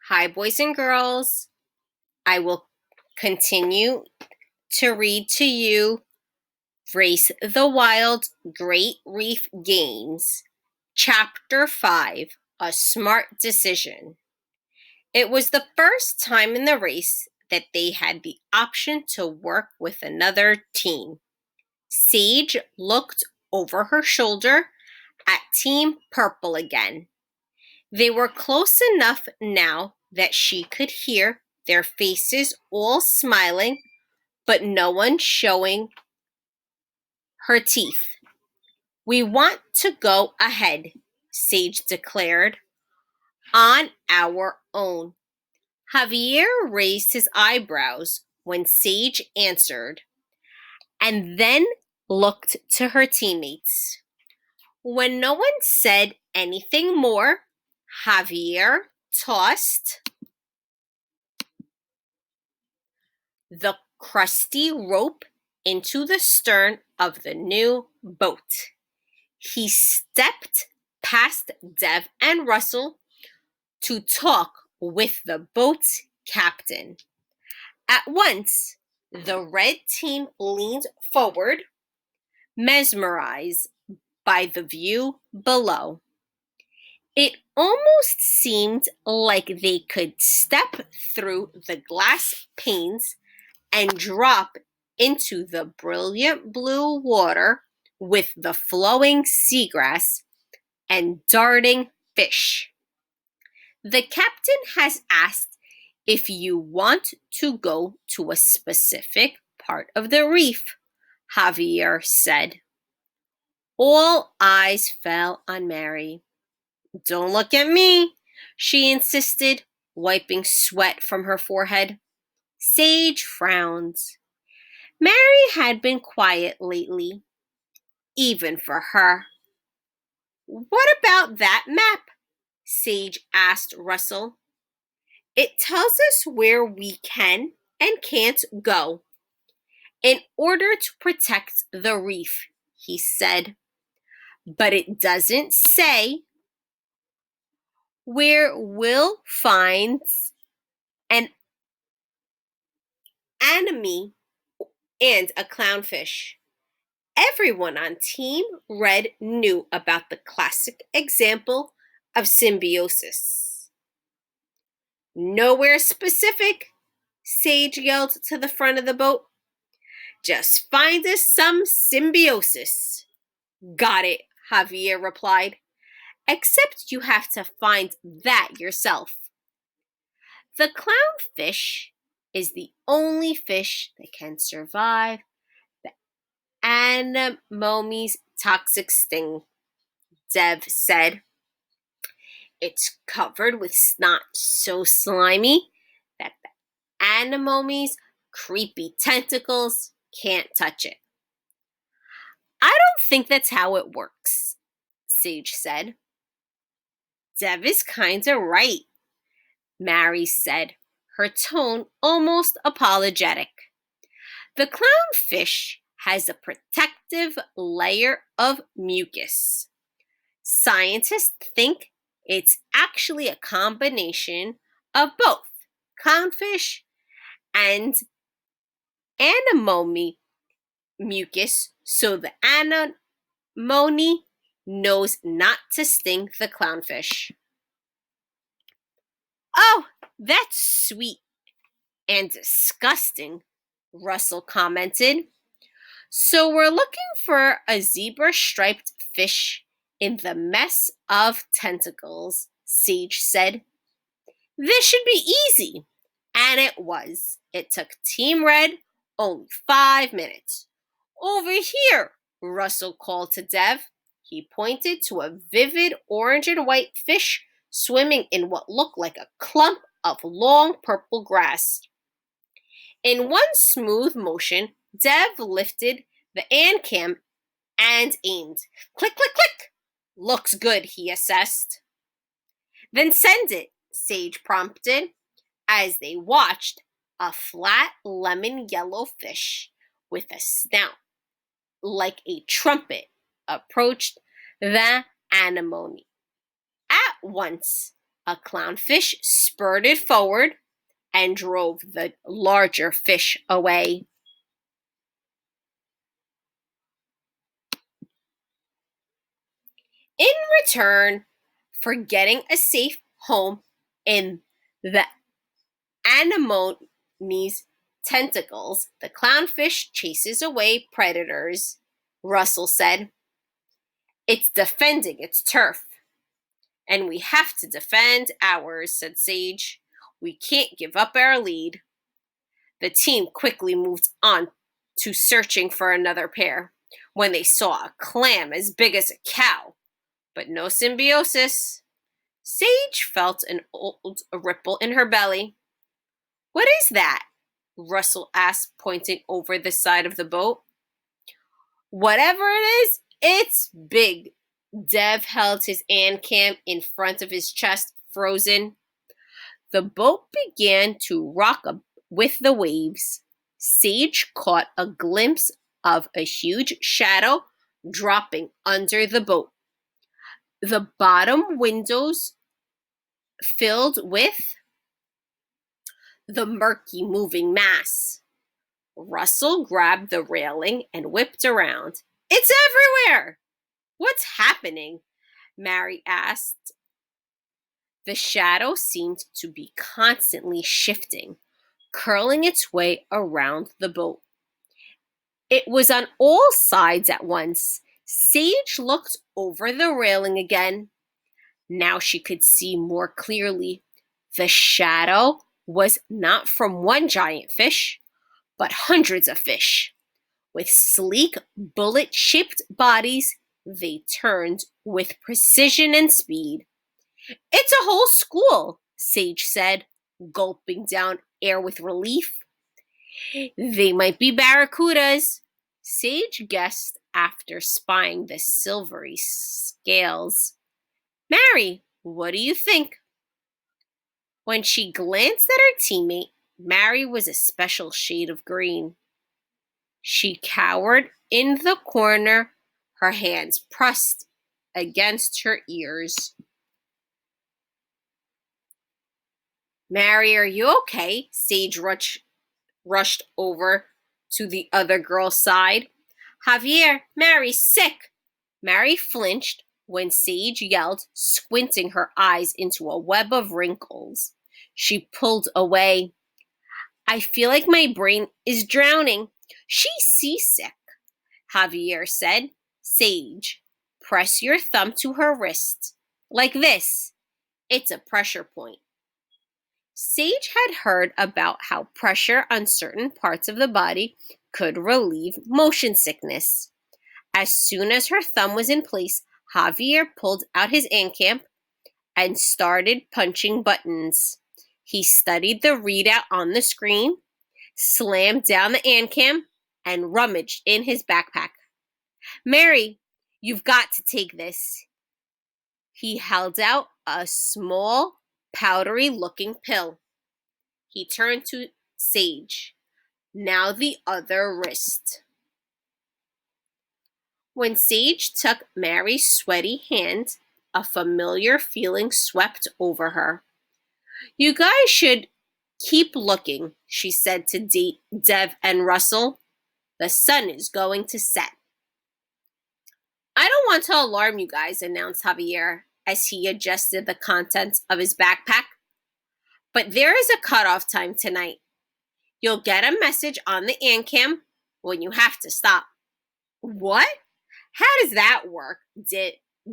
Hi, boys and girls. I will continue to read to you Race the Wild Great Reef Games, Chapter 5, A Smart Decision. It was the first time in the race that they had the option to work with another team. Sage looked over her shoulder at Team Purple again. They were close enough now that she could hear their faces all smiling, but no one showing her teeth. "We want to go ahead," Sage declared, "on our own." Javier raised his eyebrows when Sage answered, and then looked to her teammates. When no one said anything more, Javier tossed the crusty rope into the stern of the new boat. He stepped past Dev and Russell to talk with the boat's captain. At once, the red team leaned forward, mesmerized by the view below. It almost seemed like they could step through the glass panes and drop into the brilliant blue water with the flowing seagrass and darting fish. "The captain has asked if you want to go to a specific part of the reef," Javier said. All eyes fell on Mary. "Don't look at me," she insisted, wiping sweat from her forehead. Sage frowned. Mary had been quiet lately, even for her. "What about that map?" Sage asked Russell. "It tells us where we can and can't go in order to protect the reef," he said. "But it doesn't say where we'll find an anemone and a clownfish." Everyone on Team Red knew about the classic example of symbiosis. "Nowhere specific," Sage yelled to the front of the boat. "Just find us some symbiosis." "Got it," Javier replied. "Except you have to find that yourself." "The clownfish is the only fish that can survive the anemone's toxic sting," Dev said. "It's covered with snot so slimy that the anemone's creepy tentacles can't touch it." "I don't think that's how it works," Sage said. "Dev is kinda right," Mary said, her tone almost apologetic. "The clownfish has a protective layer of mucus. Scientists think it's actually a combination of both clownfish and anemone mucus, so the anemone knows not to sting the clownfish." "Oh, that's sweet and disgusting," Russell commented. "So we're looking for a zebra-striped fish in the mess of tentacles," Sage said. "This should be easy." And it was. It took Team Red only 5 minutes. "Over here," Russell called to Dev. He pointed to a vivid orange and white fish swimming in what looked like a clump of long purple grass. In one smooth motion, Dev lifted the ANCAM and aimed. "Click, click, click." "Looks good," he assessed. "Then send it," Sage prompted, as they watched a flat lemon yellow fish with a snout like a trumpet approached the anemone. At once, A clownfish spurted forward and drove the larger fish away. In return for getting a safe home in the anemone's tentacles, the clownfish chases away predators, Russell said. It's defending its turf. And we have to defend ours, said Sage. We can't give up our lead. The team quickly moved on to searching for another pair when they saw a clam as big as a cow, but no symbiosis. Sage felt an old ripple in her belly. What is that? Russell asked, pointing over the side of the boat. Whatever it is, it's big. Dev held his ANCAM in front of his chest, frozen. The boat began to rock with the waves. Sage caught a glimpse of a huge shadow dropping under the boat. The bottom windows filled with the murky moving mass. Russell grabbed the railing and whipped around. It's everywhere! What's happening? Mary asked. The shadow seemed to be constantly shifting, curling its way around the boat. It was on all sides at once. Sage looked over the railing again. Now she could see more clearly. The shadow was not from one giant fish, but hundreds of fish. With sleek, bullet-shaped bodies, they turned with precision and speed. It's a whole school, Sage said, gulping down air with relief. They might be barracudas, Sage guessed after spying the silvery scales. Mary, what do you think? When she glanced at her teammate, Mary was a special shade of green. She cowered in the corner, her hands pressed against her ears. Mary, are you okay? Sage rushed over to the other girl's side. Javier, Mary's sick. Mary flinched when Sage yelled, squinting her eyes into a web of wrinkles. She pulled away. I feel like my brain is drowning. She's seasick, Javier said. Sage, press your thumb to her wrist. Like this. It's a pressure point. Sage had heard about how pressure on certain parts of the body could relieve motion sickness. As soon as her thumb was in place, Javier pulled out his ANCAM and started punching buttons. He studied the readout on the screen, slammed down the ANCAM, and rummaged in his backpack. Mary, you've got to take this. He held out a small, powdery-looking pill. He turned to Sage. Now the other wrist. When Sage took Mary's sweaty hand, a familiar feeling swept over her. You guys should keep looking, she said to Dev and Russell. The sun is going to set. I don't want to alarm you guys, announced Javier as he adjusted the contents of his backpack. But there is a cutoff time tonight. You'll get a message on the ANCAM when you have to stop. What? How does that work?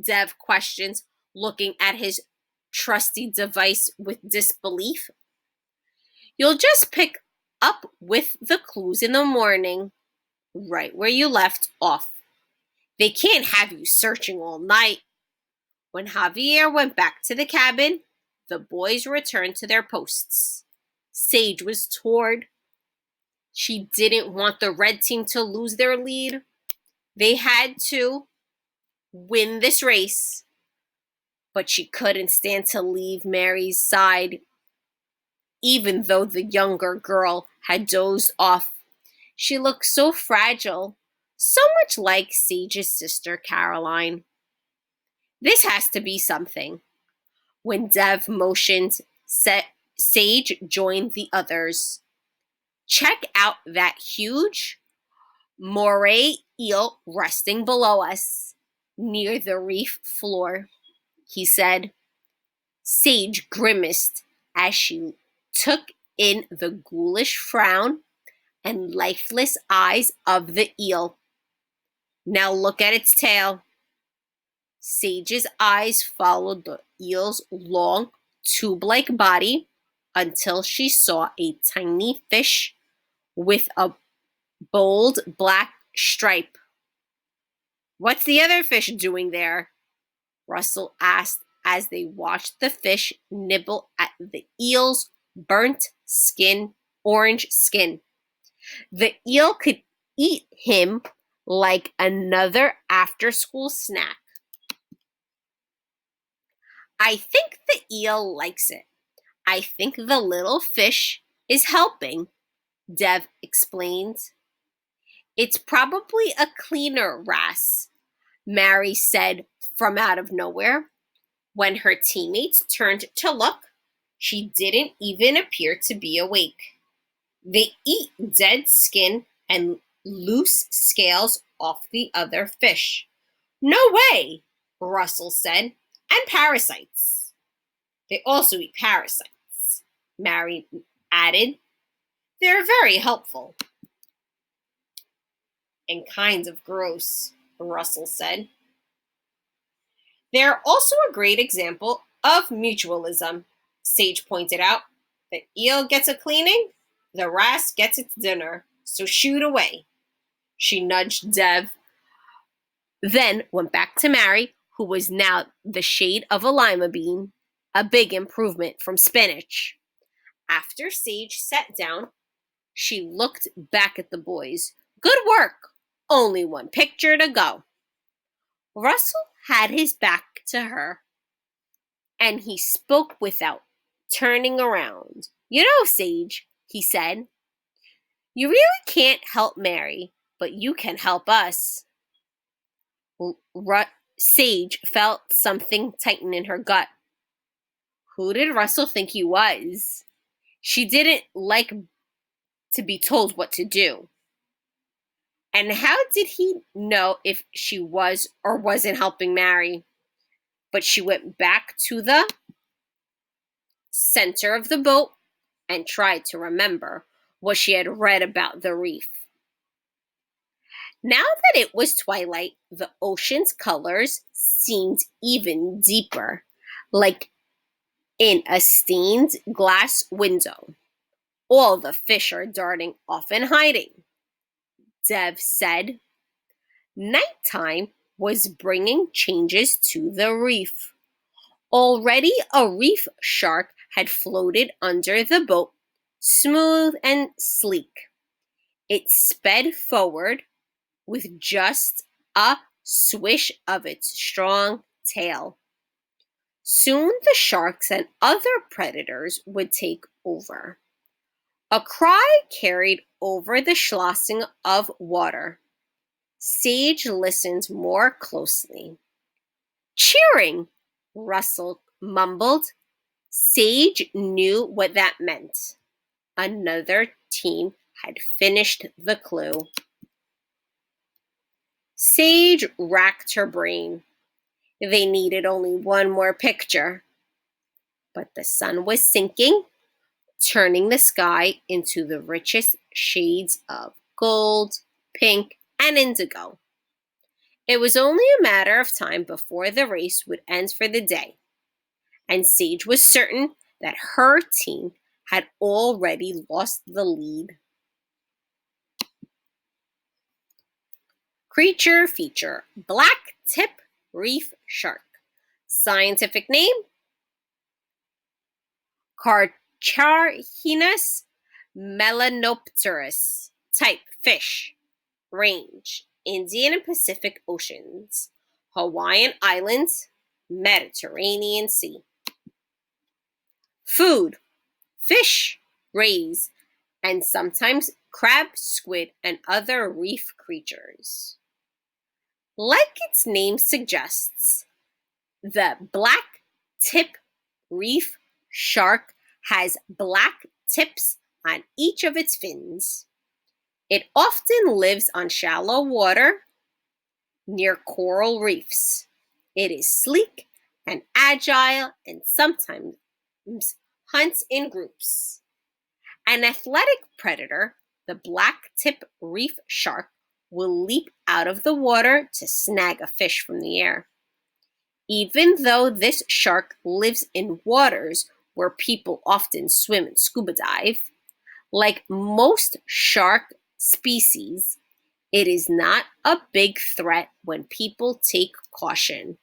Dev questioned, looking at his trusty device with disbelief. You'll just pick up with the clues in the morning, right where you left off. They can't have you searching all night. When Javier went back to the cabin, the boys returned to their posts. Sage was torn. She didn't want the red team to lose their lead. They had to win this race, but she couldn't stand to leave Mary's side, even though the younger girl had dozed off. She looked so fragile, so much like Sage's sister Caroline. This has to be something. When Dev motioned, Sage joined the others. Check out that huge moray eel resting below us, near the reef floor, he said. Sage grimaced as she took in the ghoulish frown and lifeless eyes of the eel. Now look at its tail. Sage's eyes followed the eel's long, tube-like body until she saw a tiny fish with a bold black stripe. What's the other fish doing there? Russell asked as they watched the fish nibble at the eel's burnt orange skin. The eel could eat him like another after-school snack. I think the eel likes it. I think the little fish is helping, Dev explained. It's probably a cleaner wrasse, Mary said from out of nowhere. When her teammates turned to look, she didn't even appear to be awake. They eat dead skin and loose scales off the other fish. No way, Russell said. And parasites. They also eat parasites, Mary added. They're very helpful. And kind of gross, Russell said. They're also a great example of mutualism, Sage pointed out. The eel gets a cleaning, the wrasse gets its dinner, so shoot away. She nudged Dev, then went back to Mary, who was now the shade of a lima bean, a big improvement from spinach. After Sage sat down, she looked back at the boys. Good work! Only one picture to go. Russell had his back to her, and he spoke without turning around. You know, Sage, he said, you really can't help Mary, but you can help us. Sage felt something tighten in her gut. Who did Russell think he was? She didn't like to be told what to do. And how did he know if she was or wasn't helping Mary? But she went back to the center of the boat and tried to remember what she had read about the reef. Now that it was twilight, the ocean's colors seemed even deeper, like in a stained glass window. All the fish are darting off and hiding, Dev said. Nighttime was bringing changes to the reef. Already a reef shark had floated under the boat, smooth and sleek. It sped forward with just a swish of its strong tail. Soon the sharks and other predators would take over. A cry carried over the sloshing of water. Sage listened more closely. Cheering, Russell mumbled. Sage knew what that meant. Another team had finished the clue. Sage racked her brain. They needed only one more picture. But the sun was sinking, turning the sky into the richest shades of gold, pink, and indigo. It was only a matter of time before the race would end for the day, and Sage was certain that her team had already lost the lead. Creature feature: black tip reef shark. Scientific name: Carcharhinus melanopterus. Type: fish. Range: Indian and Pacific Oceans, Hawaiian Islands, Mediterranean Sea. Food: fish, rays, and sometimes crab, squid, and other reef creatures. Like its name suggests, the black tip reef shark has black tips on each of its fins. It often lives on shallow water near coral reefs. It is sleek and agile and sometimes hunts in groups. An athletic predator, the black-tip reef shark, will leap out of the water to snag a fish from the air. Even though this shark lives in waters where people often swim and scuba dive, like most shark species, it is not a big threat when people take caution.